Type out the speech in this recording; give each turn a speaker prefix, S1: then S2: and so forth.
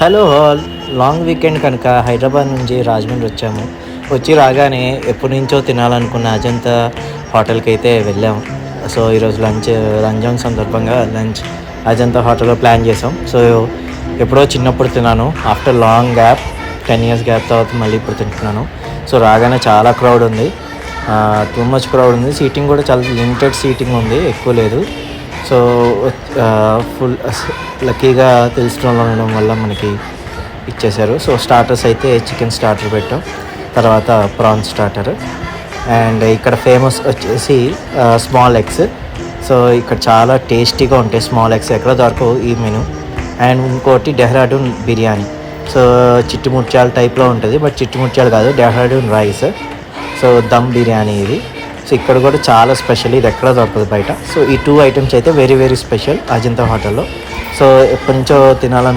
S1: Hello all. Long weekend కనుక హైదరాబాద్ నుంచి రాజమండ్రి వచ్చాము. వచ్చి రాగానే ఎప్పటి నుంచో తినాలనుకున్న అజంతా హోటల్కి అయితే వెళ్ళాము. సో ఈరోజు రంజాన్ సందర్భంగా లంచ్ అజంతా హోటల్లో ప్లాన్ చేసాం. సో ఎప్పుడో చిన్నప్పుడు తిన్నాను. After long gap 10 years gap తర్వాత మళ్ళీ ఇప్పుడు తింటున్నాను. సో రాగానే చాలా క్రౌడ్ ఉంది, టూ మచ్ క్రౌడ్ ఉంది. సీటింగ్ కూడా చాలా లిమిటెడ్ సీటింగ్ ఉంది, ఎక్కువ లేదు. సో ఫుల్ లక్కీగా తెలిసిన ఉండడం వల్ల మనకి ఇచ్చేశారు. సో స్టార్టర్స్ అయితే చికెన్ స్టార్టర్ పెట్టాం, తర్వాత ప్రాన్స్ స్టార్టర్. అండ్ ఇక్కడ ఫేమస్ వచ్చేసి స్మాల్ ఎగ్స్. సో ఇక్కడ చాలా టేస్టీగా ఉంటాయి స్మాల్ ఎగ్స్, ఎక్కడ దొరకవు ఈ మెను. అండ్ ఇంకోటి డెహ్రాడూన్ బిర్యానీ. సో చిట్టి ముత్యాల టైప్లో ఉంటుంది, బట్ చిట్టి ముత్యాలు కాదు, డెహ్రాడూన్ రైస్. సో దమ్ బిర్యానీ ఇది. సో ఇక్కడ కూడా చాలా స్పెషల్, ఇది ఎక్కడ దొరకదు బయట. సో ఈ 2 items అయితే వెరీ వెరీ స్పెషల్ అజంతా హోటల్లో. సో ఎప్పటి నుంచో తినాలనుకో